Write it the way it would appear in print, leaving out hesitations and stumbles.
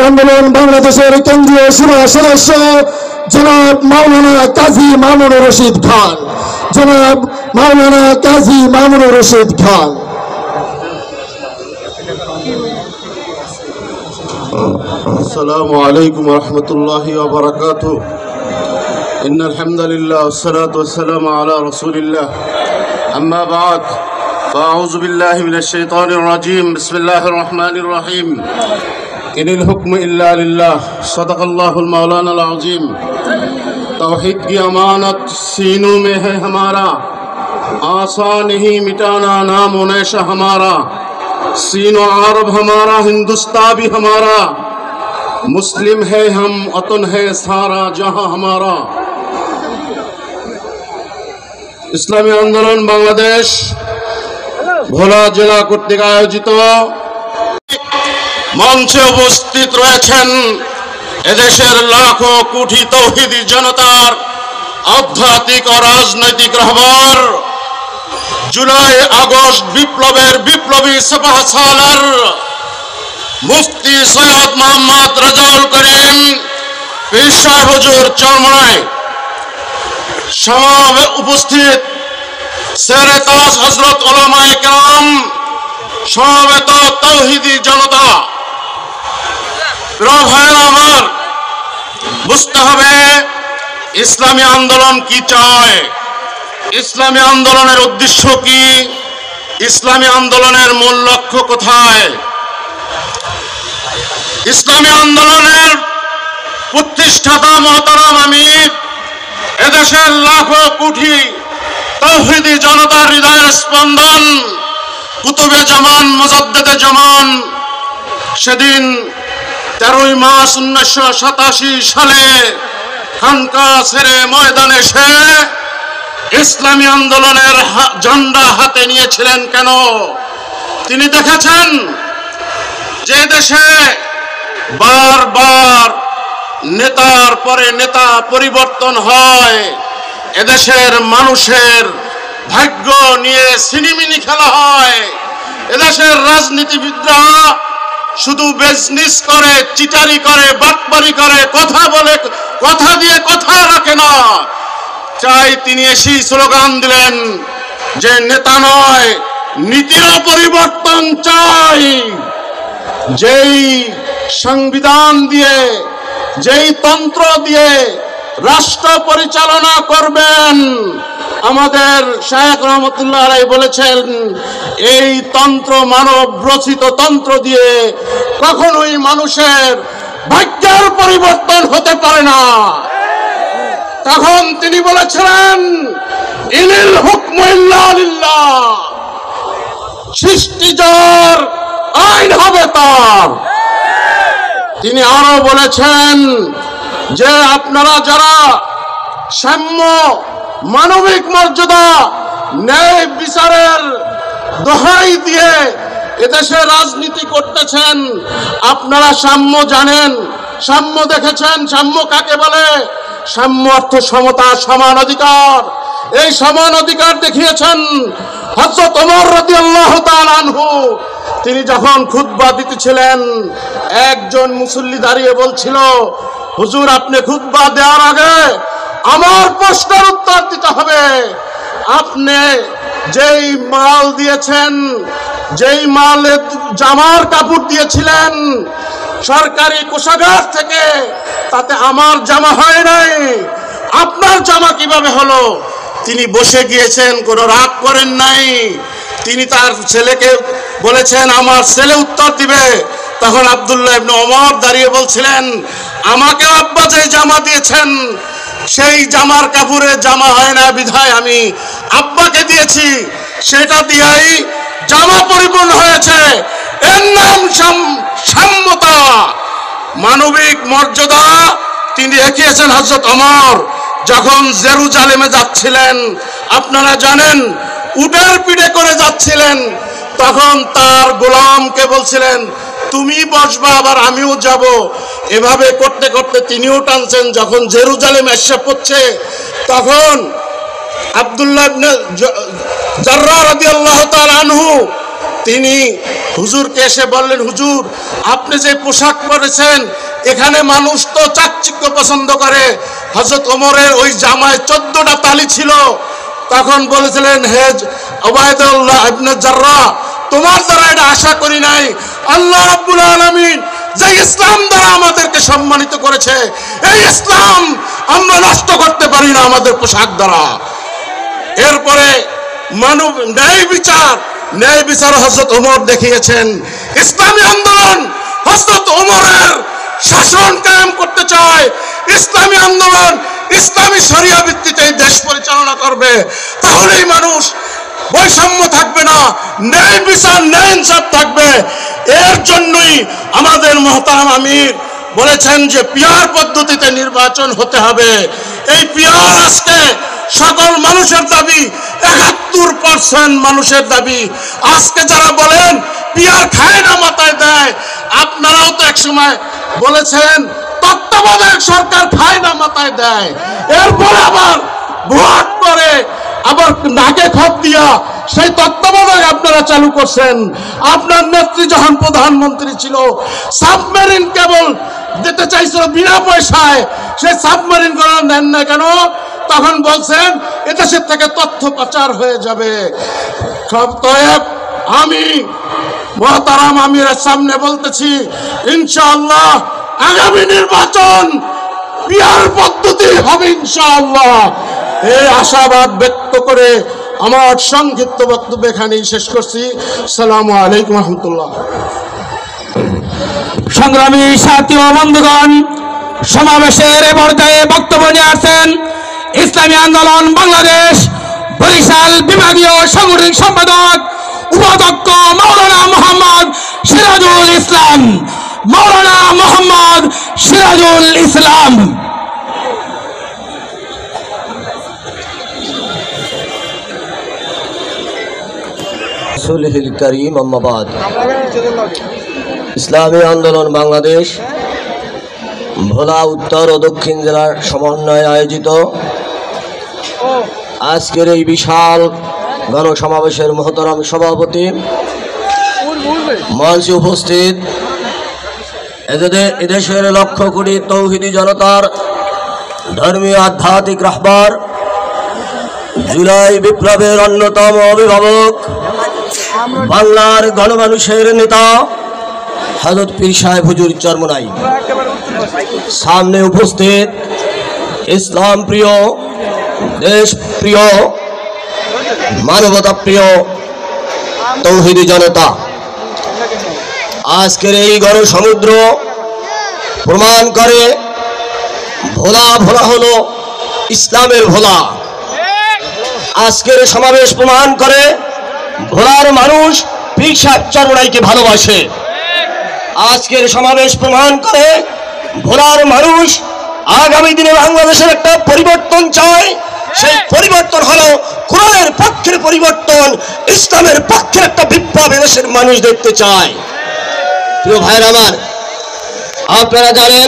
আন্দোলন বাংলাদেশের কেন্দ্রীয় সভা সদস্য জনাব মাওলানা কাজী মামুনুর রশিদ খান। জনাব মাওলানা কাজী মামুনুর রশিদ খান। السلام عليكم ورحمة الله وبركاته. إن الحمد لله والصلاة والسلام على رسول الله. أما بعد فأعوذ بالله من الشيطان الرجيم. بسم الله الرحمن الرحيم. إن الحكم إلا لله. صدق الله المولانا العظيم. तौहीद की अमानत सीनों में है हमारा, आसान नहीं मिटाना नाम नेशा हमारा। सीनो अरब हमारा, हिंदुस्तान भी हमारा, मुस्लिम है हम, वतन है सारा जहां हमारा। ইসলামী আন্দোলন বাংলাদেশ ভোলা জেলা কর্তৃক আয়োজিত মঞ্চে উপস্থিত রয়েছেন এদেশের লাখো কোটি তৌহিদি জনতার আধ্যাত্মিক ও রাজনৈতিক রাহবার, জুলাই আগস্ট বিপ্লবের বিপ্লবী সেপাহ সালার মুফতি সৈয়দ মোহাম্মদ রেজাউল করিম পীর সাহেব হুজুর চরমনায় সমাবে উপস্থিত শেরে তাজ হযরত উলামায়ে কেরাম, সমবেত তৌহিদি জনতা, প্রিয় ভাইরা আমার, বুঝতে হবে ইসলামী আন্দোলন কি চায়, ইসলামী আন্দোলনের উদ্দেশ্য কি, ইসলামী আন্দোলনের মূল লক্ষ্য কোথায়। ইসলামী আন্দোলনের প্রতিষ্ঠাতা মহতারাম আমির এদেশের লাখো কোটি তৌহিদি জনতার হৃদয়ের স্পন্দন কুতুবে জামান মুজাদ্দেদে জামান সেদিন 13ই মার্চ 1987 সালে খানকা ছেড়ে ময়দানে এসে ইসলামী আন্দোলনের ঝান্ডা হাতে নিয়েছিলেন। কেন? তিনি দেখেছেন যে দেশে বারবার নেতার পরে নেতা পরিবর্তন হয়, এদেশের মানুষের ভাগ্য নিয়ে সিনেমিনি খেলা হয়, এদেশের রাজনীতিবিদরা শুধু বিজনেস করে, চিটারি করে, বাটপারি করে, কথা বলে, কথা দিয়ে কথা রাখে না। চাই তিনি এসেই স্লোগান দিলেন যে নেতা নয়, নীতির পরিবর্তন চাই। যেই সংবিধান দিয়ে, যেই তন্ত্র দিয়ে রাষ্ট্র পরিচালনা করবেন, আমাদের শায়েখ রহমতুল্লাহ আলাইহি বলেছেন এই তন্ত্র মানব রচিত তন্ত্র দিয়ে কখনোই মানুষের ভাগ্যের পরিবর্তন হতে পারে না। তখন তিনি বলেছিলেন ইনিল হুকমু ইল্লা লিল্লাহ, সৃষ্টি যার, আইন হবে তার। তিনি আরো বলেছেন যে আপনারা যারা সাম্য, মানবিক মর্যাদা, ন্যায় বিচারের দোহাই দিয়ে এদেশে রাজনীতি করতেছেন, আপনারা সাম্য জানেন, সাম্য দেখেছেন। সাম্য কাকে বলে? সাম্য অর্থ সমতা, সমান অধিকার। এই সমান অধিকার দেখিয়েছেন হযরত ওমর রাদিয়াল্লাহু তাআলা আনহু। তিনি যখন খুতবা দিতেছিলেন, একজন মুসল্লি দাঁড়িয়ে বলছিল, হুজুর আপনি খুতবা দেওয়ার আগে আমার প্রশ্নের উত্তর দিতে হবে। আপনি যেই মাল দিয়েছেন, যেই মালে জামার কাপড় দিয়েছিলেন সরকারি কোষাগার থেকে, তাতে আমার জামা হয় নাই, আপনার জামা কিভাবে হলো? তিনি বসে গিয়েছেন, কোনো রাগ করেন নাই। তিনি তার ছেলেকে বলেছেন আমার ছেলে উত্তর দিবে। তখন আব্দুল্লাহ ইবনে ওমর দাঁড়িয়ে বলছিলেন আমাকে আব্বা যে জামা দিয়েছেন সেই জামার কাপড়ে জামা হয় না বিধায় আমি আব্বাকে দিয়েছি, সেটা দিয়েই জামা পরিপূর্ণ হয়েছে। এর নাম সাম্যতা, মানবিক মর্যাদা তিনি দেখিয়েছেন। হযরত ওমর যখন জেরুজালেমে যাচ্ছিলেন, আপনারা জানেন উটের পিঠে করে যাচ্ছিলেন, তখন তার গোলামকে বলছিলেন তুমি বসবা আবার আমিও যাব। এভাবে করতে করতে তিনিও টানছেন। যখন জেরুজালেম এসে পড়ছে, তখন আব্দুল্লাহ ইবনে জাররাহ রাদিয়াল্লাহু তাআলা আনহু তিনি হুজুরকে এসে বললেন, হুজুর আপনি যে পোশাক পরেছেন এখানে মানুষ তো চাকচিক্য পছন্দ করে। হযরত ওমরের ওই জামায় 14টা তালি ছিল। তখন বলেছিলেন, হে উবাইদুল্লাহ ইবনে জাররাহ, তোমার দ্বারা এটা আশা করি নাই। আল্লাহ রাব্বুল আলামিন যে ইসলাম দ্বারা আমাদেরকে সম্মানিত করেছে, এই ইসলাম আমরা নষ্ট করতে পারি না আমাদের পোশাক দ্বারা। এরপরে মানব ন্যায় বিচার হযরত ওমর দেখিয়েছেন। ইসলামী আন্দোলন হযরত ওমরের শাসন কায়েম করতে চায়। ইসলামী আন্দোলন ইসলামী শরিয়া ভিত্তিতে দেশ পরিচালনা করবে। তাহলেই মানুষ বৈষম্য থাকবে না, ন্যায় বিচার ন্যায় ইনসাফ থাকবে। এর জন্যই আমাদের মহতারাম আমির বলেছেন যে পিয়ার পদ্ধতিতে নির্বাচন হতে হবে। এই পিয়ার আজকে সকল মানুষের দাবি, 71% মানুষের দাবি। আজকে যারা বলেন পিয়ার খায় না মাথায় দেয়, আপনারাও তো একসময় বলেছেন তত্ত্বাবধায়ক সরকার খায় না মাথায় দেয়। এরপরে আবার ভোট করে আবার নাকে খত দিয়া সেই তত্ত্বাবধায়ক আপনারা চালু করছেন। আপনার নেত্রী যখন প্রধানমন্ত্রী ছিল সাবমেরিন কেবল দিতে চাইছিল বিনা পয়সায়, সেই সাবমেরিন গুলো নেন না কেন? তখন বলছেন এদেশের থেকে তথ্য পাচার হয়ে যাবে। আমি মহতারাম আমিরের সামনে বলতেছি, ইনশাআল্লাহ আগামী নির্বাচন পিয়ার পদ্ধতি হবে ইনশাআল্লাহ। এই আশাবাদ ব্যক্ত করে আমার সংক্ষিপ্ত বক্তব্য এখানেই শেষ করছি। আসসালামু আলাইকুম ওয়া রাহমাতুল্লাহ। সংগ্রামী সাথী ও বন্ধুগণ, সমাবেশের পর্যায়ে বক্তব্য নিয়ে আসেন ইসলামী আন্দোলন বাংলাদেশ বরিশাল বিভাগীয় সাংগঠনিক সম্পাদক উপাধ্যক্ষ মাওলানা মোহাম্মদ সিরাজুল ইসলাম। মাওলানা মোহাম্মদ সিরাজুল ইসলাম। রাসূলুল কারীম আম্মা বাদ। ইসলামী আন্দোলন বাংলাদেশ ভোলা উত্তর ও দক্ষিণ জেলার সমন্বয়ে আয়োজিত আজকের এই বিশাল গণসমাবেশের মহতরম সভাপতি, মঞ্চে উপস্থিত এদেশের লক্ষ কোটি তৌহিদি জনতার ধর্মীয় আধ্যাত্মিক রাহবার, জুলাই বিপ্লবের অন্যতম অভিভাবক, বাংলার গণমানুষের নেতা হযরত পীর সাহেব হুজুর চরমনাই, সামনে উপস্থিত ইসলাম প্রিয়, দেশ প্রিয়, মানবতা প্রিয় তৌহিদি জনতা, আজকের এই গণসমুদ্র প্রমাণ করে ভোলা ভোলা হলো ইসলামের ভোলা। আজকের সমাবেশ প্রমাণ করে ভোলার মানুষ পীর সাহেব চরমনাইকে ভালোবাসে। আজকের সমাবেশ প্রমাণ করে ভোলার মানুষ আগামী দিনে বাংলাদেশের একটা পরিবর্তন চায়। সেই পরিবর্তন হলো কোরআনের পক্ষের পরিবর্তন, ইসলামের পক্ষের একটা বিপ্লব দেশের মানুষ দেখতে চায়। প্রিয় ভাইরা আমার, আপনারা জানেন